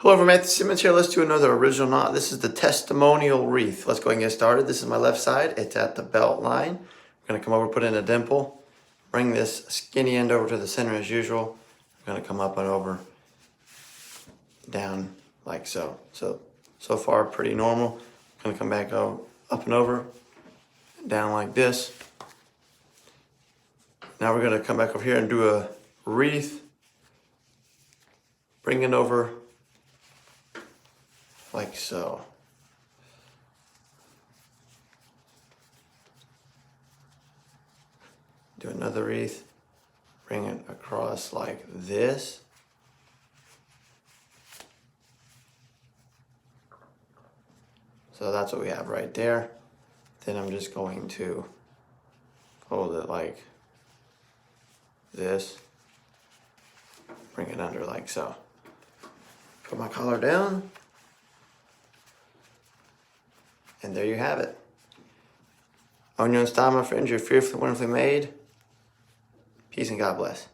Hello everyone, Matt Simmons here. Let's do another original knot. This is the Testimonial Wreath. Let's go ahead and get started. This is my left side. It's at the belt line. I'm going to come over, put in a dimple, bring this skinny end over to the center as usual. I'm going to come up and over, down like so. So far pretty normal. I'm going to come back up and over, down like this. Now we're going to come back over here and do a wreath. Bring it over like so. Do another wreath, bring it across like this. So that's what we have right there. Then I'm just going to hold it like this, bring it under like so. Put my collar down. And there you have it. On your own style, my friends, you're fearfully, wonderfully made. Peace and God bless.